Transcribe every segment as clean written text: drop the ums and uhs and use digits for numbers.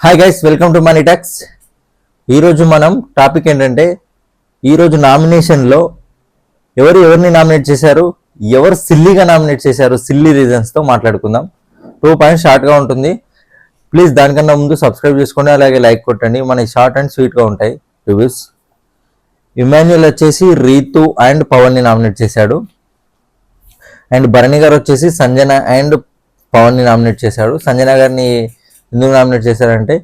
Hi guys, welcome to money talks. ఈరోజు మనం topic ఏంటంటే, ఈరోజు నామినేషన్లో ఎవరిని నామినేట్ చేశారు, ఎవరు సిల్లీగా నామినేట్ చేశారు, సిల్లీ రీజన్స్తో మాట్లాడుకుందాం. 2 పాయింట్స్ షార్ట్గా ఉంటుంది. ప్లీజ్ దానికన్నా ముందు సబ్స్క్రైబ్ చేసుకోండి, అలాగే లైక్ కొట్టండి. మన షార్ట్ అండ్ స్వీట్గా ఉంటాయి రివ్యూస్. ఇమాన్యుయల్ వచ్చేసి రీతు అండ్ పవన్ని నామినేట్ చేశాడు. అండ్ భరణి గారు వచ్చేసి సంజన అండ్ పవన్ని నామినేట్ చేశాడు. సంజన గారిని ఎందుకు నామినేట్ చేశారంటే,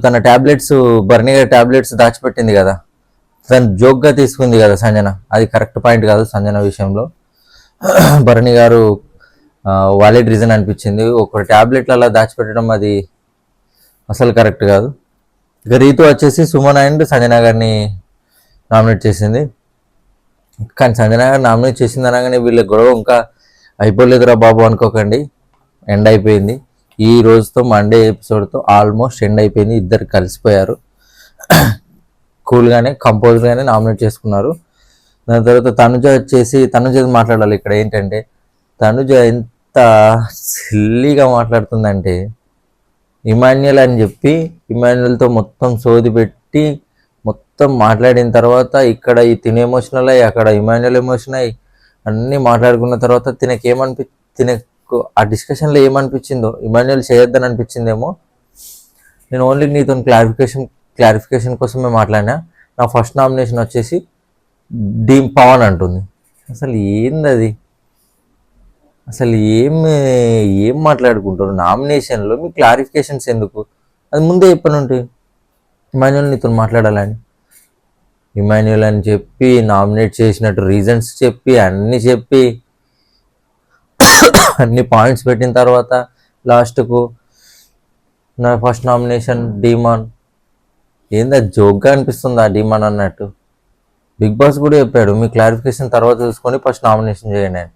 తన ట్యాబ్లెట్స్, భరణి గారి ట్యాబ్లెట్స్ దాచిపెట్టింది కదా, తను జోక్గా తీసుకుంది కదా సంజన. అది కరెక్ట్ పాయింట్ కాదు సంజన విషయంలో. భరణి గారు వాలిడ్ రీజన్ అనిపించింది. ఒక ట్యాబ్లెట్లు అలా దాచిపెట్టడం అది అసలు కరెక్ట్ కాదు. ఇక రీతు వచ్చేసి సుమన్ అండ్ సంజన గారిని నామినేట్ చేసింది. కానీ సంజన గారు నామినేట్ చేసింది అనగానే వీళ్ళ గొడవ ఇంకా అయిపోలేదురా బాబు అనుకోకండి, ఎండ్ అయిపోయింది. ఈ రోజుతో మండే ఎపిసోడ్తో ఆల్మోస్ట్ ఎండ్ అయిపోయింది. ఇద్దరు కలిసిపోయారు, కూల్గానే కంపోజ్గానే నామినేట్ చేసుకున్నారు. దాని తర్వాత తనుజ మాట్లాడాలి. ఇక్కడ ఏంటంటే, తనుజ ఎంత సిల్లీగా మాట్లాడుతుందంటే, ఇమాన్యుయల్ అని చెప్పి ఇమాన్యుయల్తో మొత్తం సోది పెట్టి మొత్తం మాట్లాడిన తర్వాత ఇక్కడ తిన ఎమోషనల్ అయ్యి, అక్కడ ఇమాన్యుయల్ ఎమోషన్ అయ్యి అన్నీ మాట్లాడుకున్న తర్వాత తినకు ఆ డిస్కషన్లో ఏమనిపించిందో, ఇమాన్యుయల్ చేయొద్దని అనిపించిందేమో. నేను ఓన్లీ నీతో క్లారిఫికేషన్ కోసమే మాట్లాడినా. నా ఫస్ట్ నామినేషన్ వచ్చేసి పవన్ అంటుంది. అసలు ఏంది అది? అసలు ఏం మాట్లాడుకుంటారు నామినేషన్లో? మీ క్లారిఫికేషన్స్ ఎందుకు? అది ముందే చెప్పనుంటే ఇమాన్యుయల్ నీతో మాట్లాడాలని. ఇమాన్యుయల్ అని చెప్పి నామినేట్ చేసినట్టు రీజన్స్ చెప్పి అన్ని పాయింట్స్ పెట్టిన తర్వాత లాస్ట్కు నా ఫస్ట్ నామినేషన్ డీమాన్. ఏందా జోక్గా అనిపిస్తుంది ఆ డీమాన్ అన్నట్టు. బిగ్ బాస్ కూడా చెప్పాడు, మీ క్లారిఫికేషన్ తర్వాత చూసుకొని ఫస్ట్ నామినేషన్ చేయండి అని.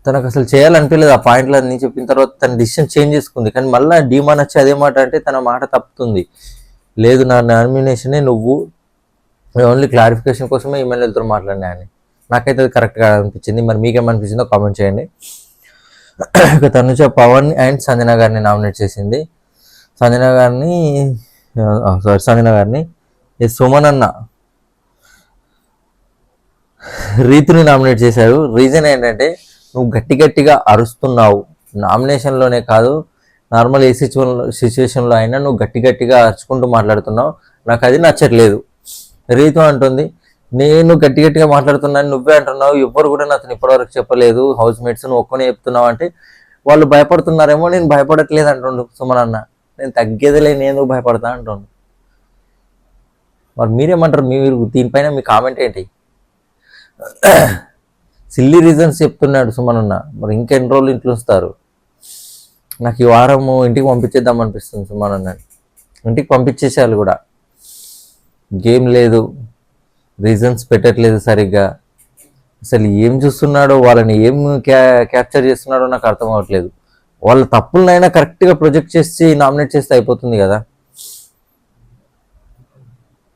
తనకు అసలు చేయాలనిపించలేదు ఆ పాయింట్లో అన్ని చెప్పిన తర్వాత. తన డిసిషన్ చేంజ్ చేసుకుంది. కానీ మళ్ళీ డీమాన్ వచ్చి అదే మాట అంటే తన మాట తప్పుతుంది. లేదు, నా నామినేషనే నువ్వు ఓన్లీ క్లారిఫికేషన్ కోసమే ఎమ్మెల్యేలతో మాట్లాడినా అని. నాకైతే అది కరెక్ట్గా అనిపించింది. మరి మీకేమనిపించిందో కామెంట్ చేయండి. ఇక తనుజ పవన్ అండ్ సంజన గారిని నామినేట్ చేసింది. సంజన గారిని సుమన్ అన్న రీతుని నామినేట్ చేశాడు. రీజన్ ఏంటంటే, నువ్వు గట్టిగా అరుస్తున్నావు. నామినేషన్లోనే కాదు, నార్మల్ ఏ సిచ్యువేషన్లో అయినా నువ్వు గట్టిగా అరుచుకుంటూ మాట్లాడుతున్నావు. నాకు అది నచ్చట్లేదు. రీతు అంటుంది, నేను గట్టిగా మాట్లాడుతున్నాను, నువ్వే అంటున్నావు, ఎవ్వరు కూడా నాతో ఇప్పటివరకు చెప్పలేదు, హౌస్ మేట్స్ నువ్వు ఒక్కనే చెప్తున్నావు అంటే వాళ్ళు భయపడుతున్నారేమో. నేను భయపడట్లేదు అంటుండు సుమన్ అన్న. నేను తగ్గేదిలే, నేను భయపడతా అంటుండు. మరి మీరేమంటారు? మీరు దీనిపైన మీ కామెంట్ ఏంటి? సిల్లీ రీజన్స్ చెప్తున్నాడు సుమన్ అన్న. మరి ఇంకెన్ని రోజులు ఇంట్లో ఉంచుతారు? నాకు ఈ వారము ఇంటికి పంపించేద్దాం అనిపిస్తుంది సుమన్ అన్న. ఇంటికి పంపించేసేయాలి కూడా. గేమ్ లేదు, రీజన్స్ పెట్టట్లేదు సరిగ్గా. అసలు ఏం చూస్తున్నాడో, వాళ్ళని ఏం క్యాప్చర్ చేస్తున్నాడో నాకు అర్థం అవ్వట్లేదు. వాళ్ళ తప్పులనైనా కరెక్ట్గా ప్రొజెక్ట్ చేసి నామినేట్ చేస్తే అయిపోతుంది కదా.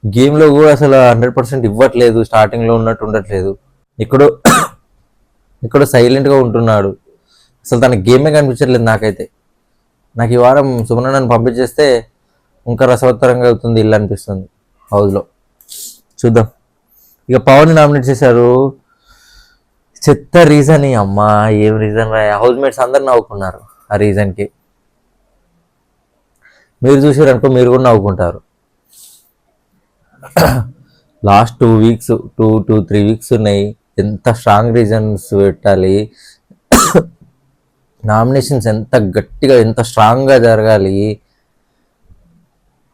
గేమ్లో కూడా అసలు 100% ఇవ్వట్లేదు, స్టార్టింగ్లో ఉన్నట్టు ఉండట్లేదు. ఇక్కడ సైలెంట్గా ఉంటున్నాడు. అసలు తన గేమే కనిపించట్లేదు నాకైతే. నాకు ఈ వారం సుమనన్నను పంపించేస్తే ఇంకా రసవత్తరంగా అవుతుంది ఇల్లు అనిపిస్తుంది హౌస్లో. చూద్దాం. ఇక పవన్ నామినేట్ చేశారు. చెత్త రీజన్. అమ్మా ఏం రీజన్? హౌస్ మేట్స్ అందరు నవ్వుకున్నారు ఆ రీజన్కి. మీరు చూసారు అనుకో, మీరు కూడా నవ్వుకుంటారు. లాస్ట్ 2 వీక్స్ 3 వీక్స్ ఉన్నాయి. ఎంత స్ట్రాంగ్ రీజన్స్ పెట్టాలి, నామినేషన్స్ ఎంత గట్టిగా ఎంత స్ట్రాంగ్గా జరగాలి.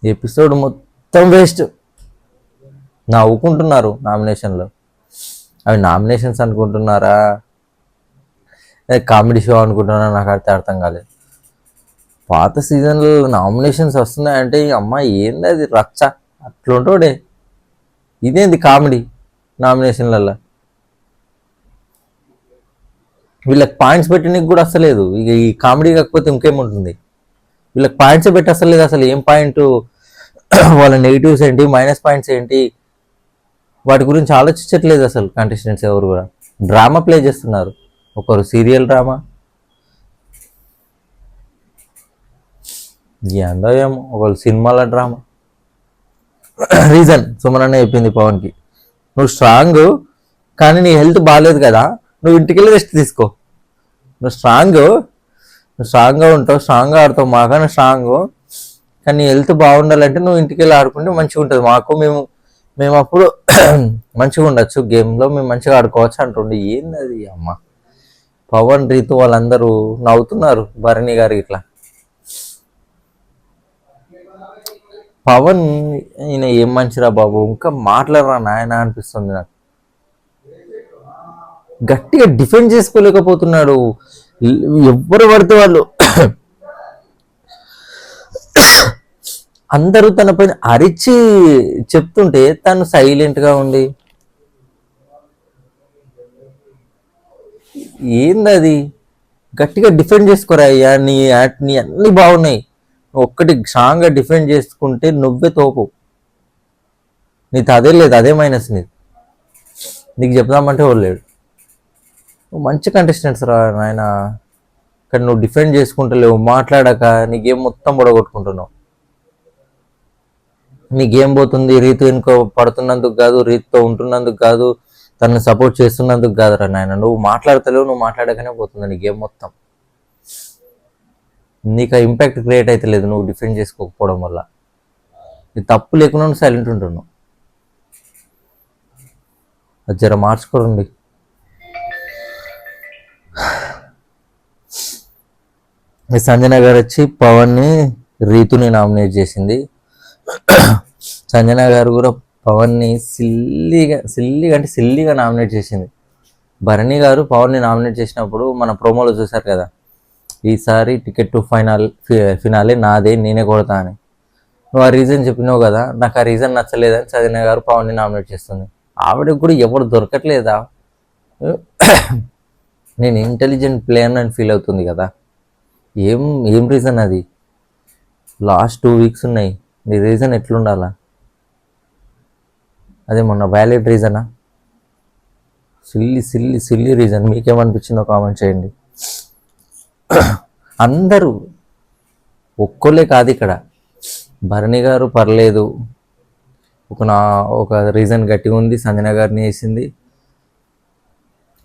ఎపిసోడ్ మొత్తం వేస్ట్. నవ్వుకుంటున్నారు నామినేషన్లో. అవి నామినేషన్స్ అనుకుంటున్నారా, కామెడీ షో అనుకుంటున్నారా, నాకు అయితే అర్థం కాలేదు. పాత సీజన్లో నామినేషన్స్ వస్తున్నాయంటే అమ్మాయి ఏంది అది రచ్చ అట్లుంటాడే. ఇదేంది కామెడీ నామినేషన్లలో? వీళ్ళకి పాయింట్స్ పెట్టడానికి కూడా వస్తలేదు. ఇక ఈ కామెడీ కాకపోతే ఇంకేముంటుంది? వీళ్ళకి పాయింట్స్ పెట్టి వస్తలేదు. అసలు ఏం పాయింట్, వాళ్ళ నెగిటివ్స్ ఏంటి, మైనస్ పాయింట్స్ ఏంటి, వాటి గురించి ఆలోచించట్లేదు అసలు కంటెస్టెంట్స్ ఎవరు కూడా. డ్రామా ప్లే చేస్తున్నారు. ఒకరు సీరియల్ డ్రామా, ఏందో ఏమో ఒకళ్ళు సినిమాల డ్రామా. రీజన్ సుమనన్న చెప్పింది పవన్కి, నువ్వు స్ట్రాంగ్ కానీ నీ హెల్త్ బాగాలేదు కదా, నువ్వు ఇంటికి వెళ్ళి రెస్ట్ తీసుకో. నువ్వు స్ట్రాంగ్గా ఉంటావు, స్ట్రాంగ్గా ఆడతావు, మాకన్నా స్ట్రాంగ్, కానీ నీ హెల్త్ బాగుండాలంటే నువ్వు ఇంటికి వెళ్ళి ఆడుకుంటే మంచిగా ఉంటుంది మాకు, మేము అప్పుడు మంచిగా ఉండొచ్చు గేమ్లో, మేము మంచిగా ఆడుకోవచ్చు అంటుండే. ఏంది అది అమ్మ. పవన్ రీతు వాళ్ళందరూ నవ్వుతున్నారు భరణి గారు ఇట్లా. పవన్ ఈయన ఏం మంచిరా బాబు, ఇంకా మాట్లాడరా నాయన అనిపిస్తుంది నాకు. గట్టిగా డిఫెండ్ చేసుకోలేకపోతున్నాడు. ఎవ్వరు పడితే వాళ్ళు అందరూ తన పైన అరిచి చెప్తుంటే తను సైలెంట్గా ఉండి, ఏందది, గట్టిగా డిఫెండ్ చేసుకోరా అయ్యా, నీ అన్నీ బాగున్నాయి, ఒక్కటి స్ట్రాంగ్గా డిఫెండ్ చేసుకుంటే నువ్వే తోపు, నీకు అదే లేదు, అదే మైనస్ నీకు చెప్దామంటే వాళ్ళు లేడు. నువ్వు మంచి కంటెస్టెంట్స్ రా నాయన, కానీ నువ్వు డిఫెండ్ చేసుకుంటలేవు, మాట్లాడక నీ గేమ్ మొత్తం పొడగొట్టుకుంటున్నావు. నీ గేమ్ పోతుంది రీతు వెనుక పడుతున్నందుకు కాదు, రీతుతో ఉంటున్నందుకు కాదు, తనని సపోర్ట్ చేస్తున్నందుకు కాదురా నాయన, నువ్వు మాట్లాడతలేవు, నువ్వు మాట్లాడకనే పోతుంది నీ గేమ్ మొత్తం. నీకు ఆ ఇంపాక్ట్ క్రియేట్ అయితే లేదు నువ్వు డిఫెండ్ చేసుకోకపోవడం వల్ల. నీ తప్పు లేకుండా నువ్వు సైలెంట్ ఉంటున్నావు. అది జర మార్చుకోరండి. సంజన గారు వచ్చి పవన్ని రీతుని నామినేట్ చేసింది. సంజన గారు కూడా పవన్ని సిల్లీగా నామినేట్ చేసింది. భరణి గారు పవన్ని నామినేట్ చేసినప్పుడు మన ప్రోమోలో చూశారు కదా, ఈసారి టికెట్ టు ఫినాలే నాదే, నేనే కొడతా అని. నువ్వు ఆ రీజన్ చెప్పినావు కదా, నాకు ఆ రీజన్ నచ్చలేదని సంజన గారు పవన్ని నామినేట్ చేస్తుంది. ఆవిడకి కూడా ఎవరు దొరకట్లేదా, నేను ఇంటెలిజెంట్ ప్లేయర్ అని ఫీల్ అవుతుంది కదా. ఏం రీజన్ అది? లాస్ట్ 2 వీక్స్ ఉన్నాయి, నీ రీజన్ ఎట్లుండాలా? అదే మొన్న వ్యాలిడ్ రీజనా? Silly reason. మీకేమనిపించిందో కామెంట్ చేయండి. అందరూ ఒక్కోలే కాదు ఇక్కడ, భరణి గారు పర్లేదు, ఒక రీజన్ గట్టిగా ఉంది, సంజన గారిని వేసింది,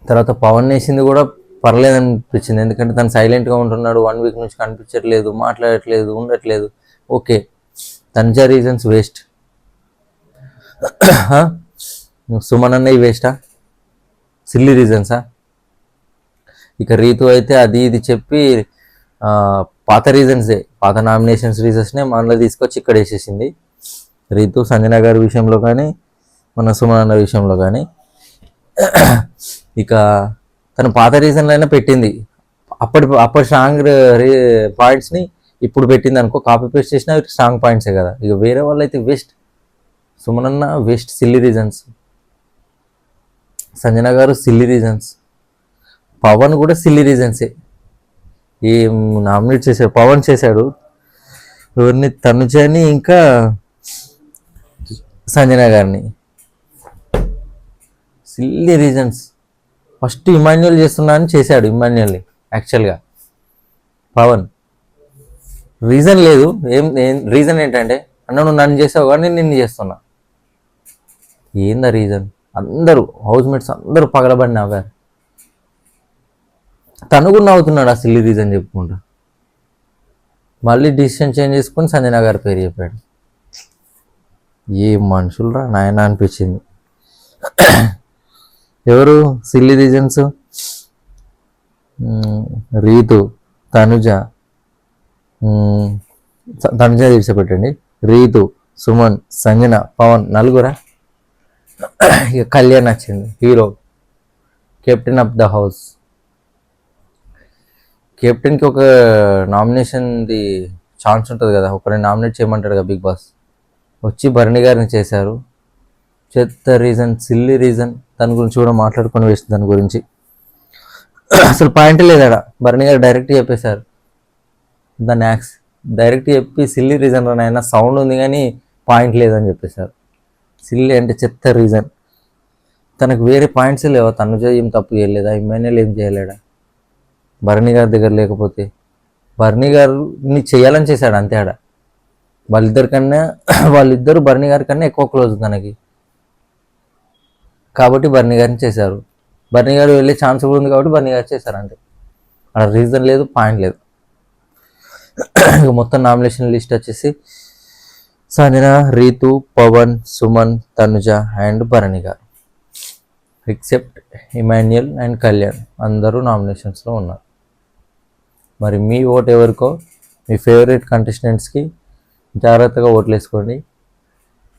తర్వాత పవన్ వేసింది కూడా పర్లేదు అనిపించింది, ఎందుకంటే తను సైలెంట్గా ఉంటున్నాడు, 1 వీక్ నుంచి కనిపించట్లేదు, మాట్లాడట్లేదు, ఉండట్లేదు. Okay, Tanuja reasons waste. Suman అన్నయ్య వేస్టా? సిల్లీ రీజన్సా? ఇక రీతు అయితే అది ఇది చెప్పి పాత రీజన్సే, పాత నామినేషన్స్ రీజన్స్నే మనలో తీసుకొచ్చి ఇక్కడ వేసేసింది రీతు. సంజన గారి విషయంలో కానీ మన సుమన్ అన్న విషయంలో కానీ ఇక తను పాత రీజన్లైనా పెట్టింది, అప్పటి స్ట్రాంగ్ పాయింట్స్ని ఇప్పుడు పెట్టింది అనుకో, కాపీ పేస్ట్ చేసినా స్ట్రాంగ్ పాయింట్సే కదా. ఇక వేరే వాళ్ళు అయితే వేస్ట్. సుమన్ అన్న వేస్ట్, సిల్లీ రీజన్స్. సంజన గారు సిల్లీ రీజన్స్, పవన్ కూడా సిల్లీ రీజన్సే. ఏం నామినేట్ చేశాడు పవన్, చేశాడు ఎవరిని, తనుజని ఇంకా సంజన గారిని. Silly reasons. ఫస్ట్ ఇమాన్యుయల్ చేస్తున్నా అని చేశాడు, ఇమాన్యుయల్ని యాక్చువల్గా పవన్. రీజన్ లేదు, ఏం రీజన్ ఏంటంటే, అన్న నువ్వు నన్ను చేసావు కానీ నేను నిన్ను చేస్తున్నా. ఏందా రీజన్? అందరూ హౌస్ మేట్స్ అందరూ పగలబడి నవ్వారు, తను కూడా నవ్వుతున్నాడు ఆ సిల్లీ రీజన్ చెప్పుకుంటా. మళ్ళీ డిసిషన్ చేంజ్ చేసుకుని సంజన గారి పేరు చెప్పాడు. ఏ మనుషులరా నాయన అనిపించింది. ఎవరు సిల్లీ రీజన్స్? రీతు, తనుజ తీర్చిపెట్టండి, రీతు, సుమన్, సంజన, పవన్, నలుగురా. ఇక కళ్యాణ్ వచ్చింది, hero, captain of the house. కెప్టెన్కి ఒక నామినేషన్ది ఛాన్స్ ఉంటుంది కదా, ఒకరిని నామినేట్ చేయమంటాడు కదా బిగ్ బాస్, వచ్చి భరణి గారిని చేశారు. చెత్త రీజన్, సిల్లీ రీజన్. దాని గురించి కూడా మాట్లాడుకొని వేస్తుంది, దాని గురించి అసలు పాయింట్ లేదాడ. భరణి గారు డైరెక్ట్ చెప్పేశారు దాన్ని, డైరెక్ట్ చెప్పి సిల్లీ రీజన్ అయినా సౌండ్ ఉంది కానీ పాయింట్ లేదని చెప్పేశారు. సిల్లీ అంటే చెత్త రీజన్. తనకు వేరే పాయింట్స్ లేవా? తనుజ ఏం తప్పు చేయలేదా? ఇమ్మాన్యుయల్ ఏం చేయలేడా? భరణి గారి దగ్గర లేకపోతే బర్నీ గారిని చేయాలని చేశాడు అంతే ఆడ. వాళ్ళిద్దరు బర్నీ గారి కన్నా ఎక్కువ క్లోజ్ తనకి, కాబట్టి బర్నీ గారిని చేశారు. బర్నీ గారు వెళ్ళే ఛాన్స్ కూడా ఉంది కాబట్టి బర్నీ గారు చేశారు అంతే. అక్కడ రీజన్ లేదు, పాయింట్ లేదు. ఇక మొత్తం నామినేషన్ లిస్ట్ వచ్చేసి Sanjana, Ritu, Pawan, Suman, Tanuja and Bharani garu, except Emmanuel and Kalyan అందరూ నామినేషన్స్లో ఉన్నారు. మరి మీ ఓట్ ఎవరికో, మీ ఫేవరెట్ కంటెస్టెంట్స్కి జాగ్రత్తగా ఓట్లు వేసుకోండి.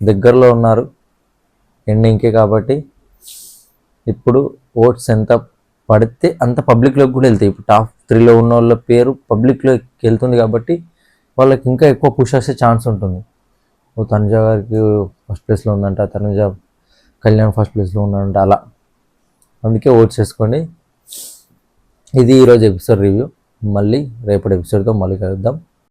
దగ్గరలో ఉన్నారు ఎండింగ్కి, కాబట్టి ఇప్పుడు ఓట్స్ ఎంత పడితే అంత పబ్లిక్లోకి కూడా వెళ్తాయి. ఇప్పుడు టాప్ 3లో ఉన్న వాళ్ళ పేరు పబ్లిక్లోకి వెళ్తుంది కాబట్టి వాళ్ళకి ఇంకా ఎక్కువ పుష్ వచ్చే ఛాన్స్ ఉంటుంది. ఓ తనుజ గారికి ఫస్ట్ ప్లేస్లో ఉందంట, తనుజ కళ్యాణ్ ఫస్ట్ ప్లేస్లో ఉన్నాడంట, అలా. అందుకే ఓట్స్ చేసుకోండి. ఇది ఈరోజు ఎపిసోడ్ రివ్యూ. మళ్ళీ రేపటి ఎపిసోడ్తో మళ్ళీ కలుద్దాం.